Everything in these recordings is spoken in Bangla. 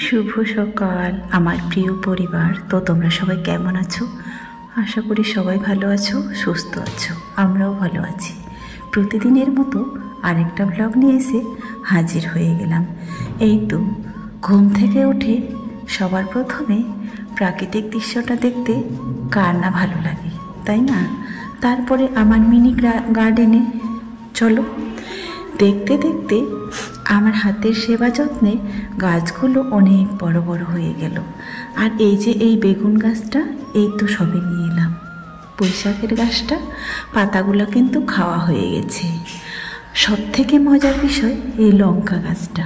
শুভ সকাল আমার প্রিয় পরিবার। তো তোমরা সবাই কেমন আছো? আশা করি সবাই ভালো আছো, সুস্থ আছো। আমরাও ভালো আছি। প্রতিদিনের মতো আরেকটা ব্লগ নিয়ে এসে হাজির হয়ে গেলাম। এই তো ঘুম থেকে উঠে সবার প্রথমে প্রাকৃতিক দৃশ্যটা দেখতে কার না ভালো লাগে, তাই না? তারপরে আমার মিনি গার্ডেনে চলো। দেখতে দেখতে আমার হাতের সেবা যত্নে গাছগুলো অনেক বড় বড় হয়ে গেল। আর এই যে এই বেগুন গাছটা, এই তো সবে নিয়ে এলাম। বৈশাখের গাছটা পাতাগুলো কিন্তু খাওয়া হয়ে গেছে। সব থেকে মজার বিষয় এই লঙ্কা গাছটা,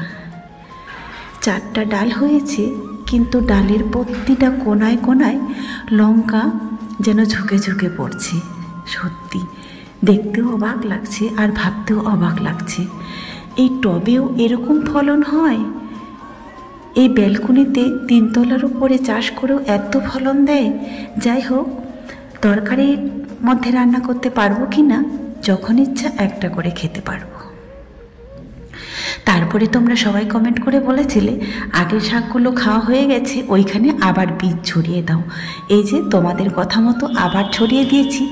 4টা ডাল হয়েছে, কিন্তু ডালের প্রতিটা কোনায় কোনায় লঙ্কা যেন ঝুঁকে ঝুঁকে পড়ছে। সত্যি দেখতেও অবাক লাগছে আর ভাবতেও অবাক লাগছে। এই টবেও এরকম ফলন হয়? এই ব্যালকনিতে 3 তলার উপরে চাষ করেও এত ফলন দেয়? যাই হোক, তরকারির মধ্যে রান্না করতে পারবো কি না, যখন ইচ্ছা একটা করে খেতে পারবো। তারপরে তোমরা সবাই কমেন্ট করে বলেছিলে আগের শাকগুলো খাওয়া হয়ে গেছে, ওইখানে আবার বীজ ছড়িয়ে দাও। এই যে তোমাদের কথা মতো আবার ছড়িয়ে দিয়েছি।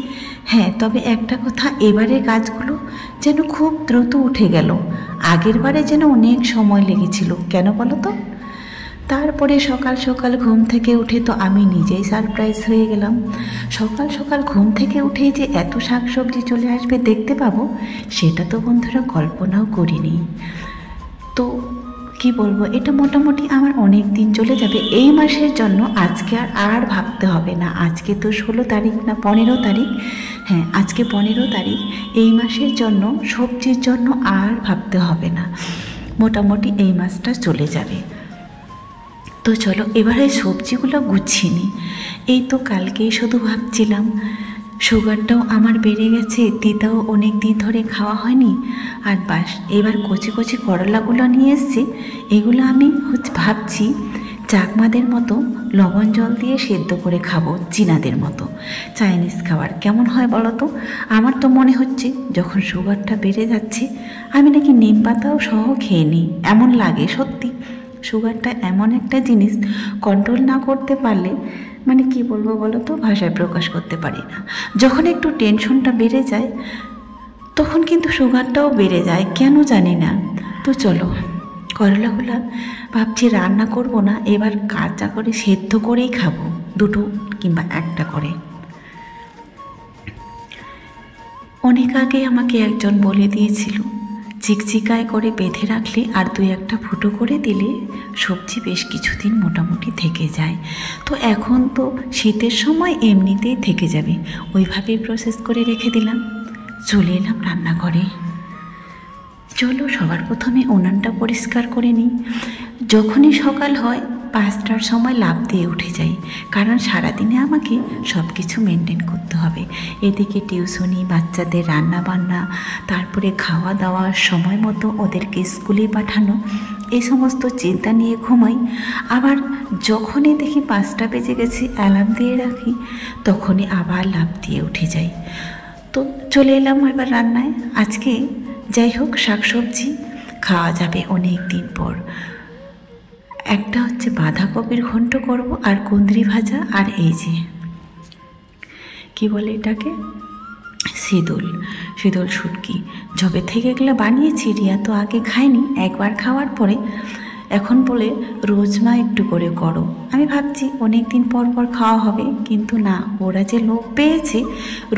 হ্যাঁ, তবে একটা কথা, এবারের গাছগুলো যেন খুব দ্রুত উঠে গেল। আগের বারে যেন অনেক সময় লেগেছিল, কেন বলো তো? তারপরে সকাল সকাল ঘুম থেকে উঠে তো আমি নিজেই সারপ্রাইজ হয়ে গেলাম। সকাল সকাল ঘুম থেকে উঠেই যে এত শাকসবজি চলে আসবে দেখতে পাবো, সেটা তো বন্ধুরা কল্পনাও করিনি। তো কি বলবো, এটা মোটামুটি আমার অনেক দিন চলে যাবে এই মাসের জন্য। আজকে আর ভাবতে হবে না। আজকে তো 16 তারিখ না 15 তারিখ? হ্যাঁ, আজকে 15 তারিখ। এই মাসের জন্য সবজির জন্য আর ভাবতে হবে না, মোটামুটি এই মাসটা চলে যাবে। তো চলো এবারে সবজিগুলো গুছিয়ে নিই। এই তো কালকেই শুধু ভাবছিলাম সুগারটাও আমার বেড়ে গেছে, তিতাও অনেক দিন ধরে খাওয়া হয়নি। আর বাস, এবার কচি কচি করলাগুলো নিয়ে এসছি। এগুলো আমি ভাবছি চাকমাদের মতো লবণ জল দিয়ে সেদ্ধ করে খাবো, চীনাদের মতো। চাইনিজ খাবার কেমন হয় বলো তো? আমার তো মনে হচ্ছে যখন সুগারটা বেড়ে যাচ্ছে আমি নাকি নিম পাতাও সহ খেয়ে নিই, এমন লাগে। সত্যি সুগারটা এমন একটা জিনিস, কন্ট্রোল না করতে পারলে মানে কি বলবো বলো তো, ভাষায় প্রকাশ করতে পারি না। যখন একটু টেনশনটা বেড়ে যায় তখন কিন্তু সুগারটাও বেড়ে যায়, কেন জানি না। তো চলো করলাগুলো ভাবছি রান্না করব না, এবার কাঁচা করে সেদ্ধ করেই খাবো, 2 কিংবা 1টা করে। অনেক আগে আমাকে একজন বলে দিয়েছিল চিকচিকায় করে বেঁধে রাখলে আর 2-1টা ফুটো করে দিলে সবজি বেশ কিছুদিন মোটামুটি থেকে যায়। তো এখন তো শীতের সময় এমনিতেই থেকে যাবে, ওইভাবেই প্রসেস করে রেখে দিলাম। চলে এলাম রান্নাঘরে। চলো সবার প্রথমে উনানটা পরিষ্কার করে নিই। যখনই সকাল হয় 5টার সময় লাফ দিয়ে উঠে যাই, কারণ সারাদিনে আমাকে সব কিছু মেনটেন করতে হবে। এদিকে টিউশনি, বাচ্চাদের রান্না বান্না, তারপরে খাওয়া দাওয়া, সময় মতো ওদেরকে স্কুলে পাঠানো, এই সমস্ত চিন্তা নিয়ে ঘুমাই। আবার যখনই দেখি 5টা বেজে গেছে অ্যালার্ম দিয়ে রাখি, তখনই আবার লাফ দিয়ে উঠে যাই। তো চলে এলাম এবার রান্নায়। আজকে যাই হোক শাকসবজি খাওয়া যাবে অনেক দিন পর। একটা হচ্ছে বাঁধাকপির ঘন্ট করব, আর কুঁদরি ভাজা, আর এই যে কি বলে এটাকে, শীতল শুটকি। যবে থেকে এগুলো বানিয়েছি, রিয়া তো আগে খায়নি, একবার খাওয়ার পরে এখন বলে রোজ মা একটু করে করো। আমি ভাবছি অনেক দিন পর পর খাওয়া হবে, কিন্তু না, ওরা যে লোভ পেয়েছে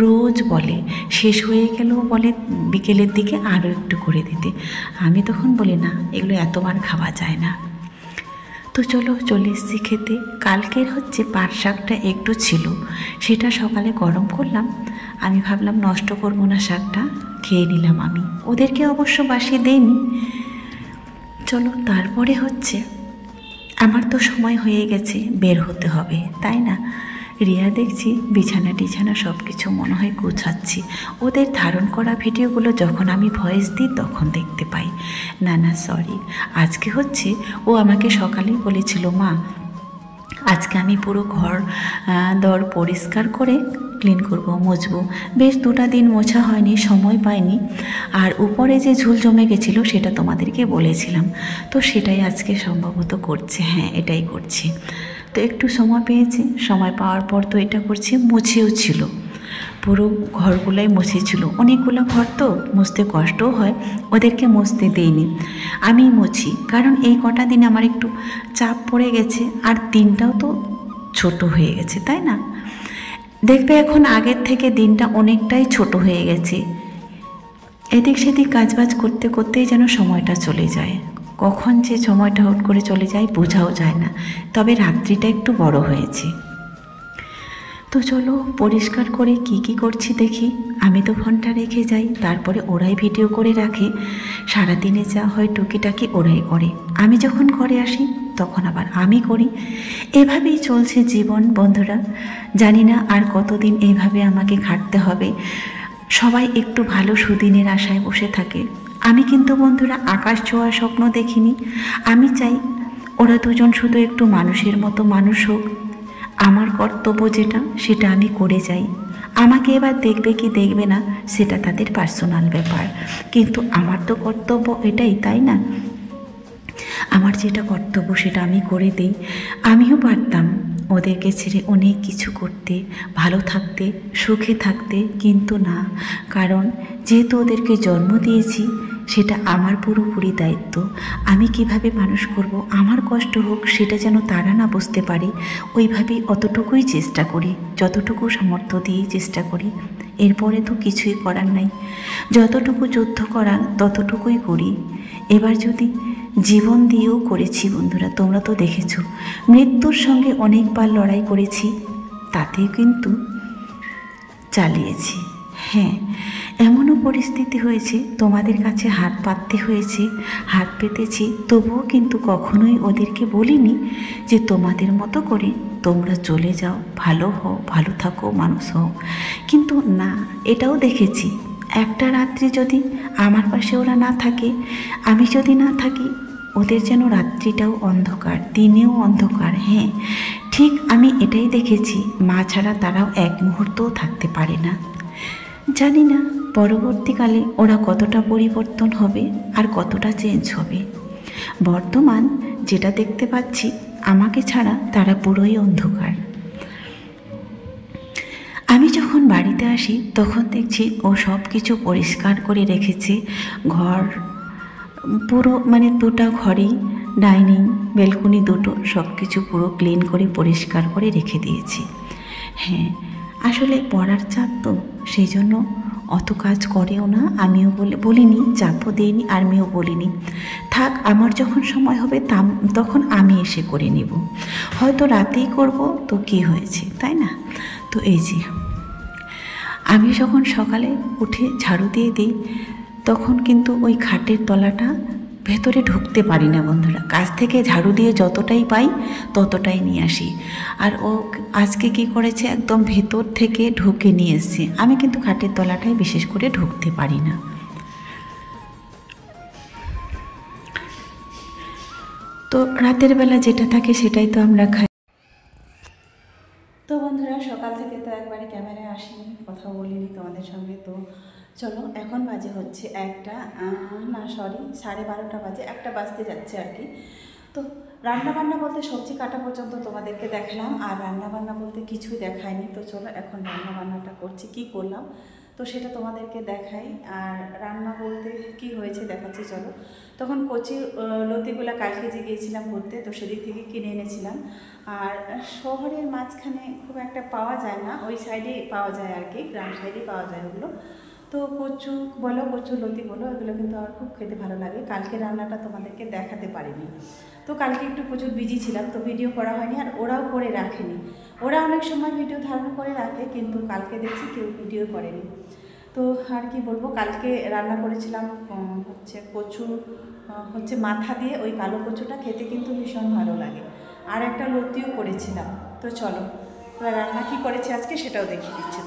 রোজ বলে, শেষ হয়ে গেলেও বলে বিকেলের দিকে আরও একটু করে দিতে। আমি তখন বলি না, এগুলো এতবার খাওয়া যায় না। তো চলো চলে এসেছি খেতে। কালকের হচ্ছে পাট শাকটা একটু ছিল, সেটা সকালে গরম করলাম। আমি ভাবলাম নষ্ট করবো না, শাকটা খেয়ে নিলাম আমি, ওদেরকে অবশ্য বাসিয়ে দেইনি। চলো তারপরে হচ্ছে আমার তো সময় হয়ে গেছে, বের হতে হবে, তাই না? রিয়া দেখছি বিছানা টিছানা সব কিছু মনে হয় গুছাচ্ছি। ওদের ধারণ করা ভিডিওগুলো যখন আমি ভয়েস দিই তখন দেখতে পাই। না সরি, আজকে হচ্ছে ও আমাকে সকালেই বলেছিল মা আজকে আমি পুরো ঘর দর পরিষ্কার করে ক্লিন করব, মুছবো। বেশ 2টা দিন মোছা হয়নি, সময় পাইনি। আর উপরে যে ঝুল জমে গেছিলো সেটা তোমাদেরকে বলেছিলাম, তো সেটাই আজকে সম্ভবত করছে। হ্যাঁ, এটাই করছি। তো একটু সময় পেয়েছি, সময় পাওয়ার পর তো এটা করছি। মুছেও ছিল, পুরো ঘরগুলোই মুছেছিল। অনেকগুলো ঘর তো মুছতে কষ্টও হয়, ওদেরকে মুছতে দেইনি, আমি মুছি। কারণ এই কটা দিন আমার একটু চাপ পড়ে গেছে, আর দিনটাও তো ছোট হয়ে গেছে, তাই না? দেখবে এখন আগের থেকে দিনটা অনেকটাই ছোট হয়ে গেছে। এদিক সেদিক কাজবাজ করতে করতেই যেন সময়টা চলে যায়। কখন যে সময়টা হুট করে চলে যায় বোঝাও যায় না। তবে রাত্রিটা একটু বড় হয়েছে। তো চলো পরিষ্কার করে কি কি করছি দেখি। আমি তো ফোনটা রেখে যাই, তারপরে ওরাই ভিডিও করে রাখে। সারাদিনে যা হয় টুকিটাকি ওরাই করে, আমি যখন ঘরে আসি তখন আবার আমি করি। এভাবেই চলছে জীবন বন্ধুরা। জানি না আর কতদিন এইভাবে আমাকে খাটতে হবে। সবাই একটু ভালো সুদিনের আশায় বসে থাকে। আমি কিন্তু বন্ধুরা আকাশ ছোঁয়ার স্বপ্ন দেখিনি। আমি চাই ওরা দুজন শুধু একটু মানুষের মতো মানুষ হোক। আমার কর্তব্য যেটা সেটা আমি করে যাই। আমাকে এবার দেখবে কি দেখবে না সেটা তাদের পার্সোনাল ব্যাপার, কিন্তু আমার তো কর্তব্য এটাই, তাই না? আমার যেটা কর্তব্য সেটা আমি করে দিই। আমিও পারতাম ওদেরকে ছেড়ে অনেক কিছু করতে, ভালো থাকতে, সুখে থাকতে, কিন্তু না। কারণ যেহেতু ওদেরকে জন্ম দিয়েছি সেটা আমার পুরোপুরি দায়িত্ব। আমি কিভাবে মানুষ করব, আমার কষ্ট হোক সেটা যেন তারা না বুঝতে পারে, ওইভাবেই অতটুকুই চেষ্টা করি, যতটুকু সামর্থ্য দিয়েই চেষ্টা করি। এরপরে তো কিছুই করার নাই, যতটুকু যুদ্ধ করার ততটুকুই করি। এবার যদি জীবন দিয়েও করেছি বন্ধুরা, তোমরা তো দেখেছো মৃত্যুর সঙ্গে অনেকবার লড়াই করেছি, তাতেও কিন্তু চালিয়েছি। হ্যাঁ, এমনও পরিস্থিতি হয়েছে তোমাদের কাছে হাত পাততে হয়েছে, হাত পেতেছি, তবুও কিন্তু কখনোই ওদেরকে বলিনি যে তোমাদের মতো করে তোমরা চলে যাও, ভালো হও, ভালো থাকো, মানুষ হও। কিন্তু না, এটাও দেখেছি একটা রাত্রি যদি আমার পাশে ওরা না থাকে, আমি যদি না থাকি, ওদের যেন রাত্রিটাও অন্ধকার, দিনেও অন্ধকার। হ্যাঁ ঠিক, আমি এটাই দেখেছি। মা ছাড়া তারাও এক মুহূর্তও থাকতে পারে না। জানি না পরবর্তীকালে ওরা কতটা পরিবর্তন হবে আর কতটা চেঞ্জ হবে। বর্তমান যেটা দেখতে পাচ্ছি, আমাকে ছাড়া তারা পুরোই অন্ধকার। আমি যখন বাড়িতে আসি তখন দেখছি ও সব কিছু পরিষ্কার করে রেখেছে। ঘর পুরো মানে 2টা ঘরেই, ডাইনিং, বেলকনি দুটো, সব কিছু পুরো ক্লিন করে পরিষ্কার করে রেখে দিয়েছি। হ্যাঁ, আসলে পড়ার চাপ তো, সেই জন্য অত কাজ করেও না। আমিও বলিনি, চাপও দিইনি, আর আমিও বলিনি থাক, আমার যখন সময় হবে তখন আমি এসে করে নেব, হয়তো রাতেই করব, তো কি হয়েছে, তাই না? তো এই যে আমি যখন সকালে উঠে ঝাড়ু দিয়ে দিই তখন কিন্তু ওই খাটের তলাটা ভেতরে ঢুকতে পারি না বন্ধুরা। কাছ থেকে ঝাড়ু দিয়ে যতটাই পাই ততটাই নিয়ে আসি। আর ও আজকে কি করেছে, একদম ভেতর থেকে ঢুকে নিয়ে এসছে। আমি কিন্তু খাটের তলাটাই বিশেষ করে ঢুকতে পারি না। তো রাতের বেলা যেটা থাকে সেটাই তো আমরা খাই। তো বন্ধুরা সকাল থেকে তো একবারে ক্যামেরায় আসিনি, কথা বলিনি তোমাদের সঙ্গে। তো চলো, এখন বাজে হচ্ছে 12:30 বাজে, 1টা বাজতে যাচ্ছে আর কি। তো রান্নাবান্না বলতে সবজি কাটা পর্যন্ত তোমাদেরকে দেখালাম, আর রান্নাবান্না বলতে কিছুই দেখায়নি। তো চলো এখন রান্নাবান্নাটা করছি, কি করলাম তো সেটা তোমাদেরকে দেখাই। আর রান্না বলতে কি হয়েছে দেখাচ্ছি চলো। তখন কচি লতিগুলা কালকে যে গিয়েছিলাম ঘুরতে, তো সেদিক থেকে কিনে এনেছিলাম। আর শহরের মাঝখানে খুব একটা পাওয়া যায় না, ওই সাইডে পাওয়া যায় আর কি, গ্রাম সাইডে পাওয়া যায় ওগুলো। তো কচু বলো, কচু লতি বলো, এগুলো কিন্তু আমার খুব খেতে ভালো লাগে। কালকে রান্নাটা তোমাদেরকে দেখাতে পারিনি, তো কালকে একটু প্রচুর বিজি ছিলাম, তো ভিডিও করা হয়নি। আর ওরাও করে রাখেনি, ওরা অনেক সময় ভিডিও ধারণ করে রাখে, কিন্তু কালকে দেখছি কেউ ভিডিও করেনি। তো আর কি বলবো, কালকে রান্না করেছিলাম হচ্ছে কচু, হচ্ছে মাথা দিয়ে, ওই কালো কচুটা খেতে কিন্তু ভীষণ ভালো লাগে। আর একটা লতিও করেছিলাম। তো চলো এবার রান্না কী করেছি আজকে সেটাও দেখিয়ে দিচ্ছি।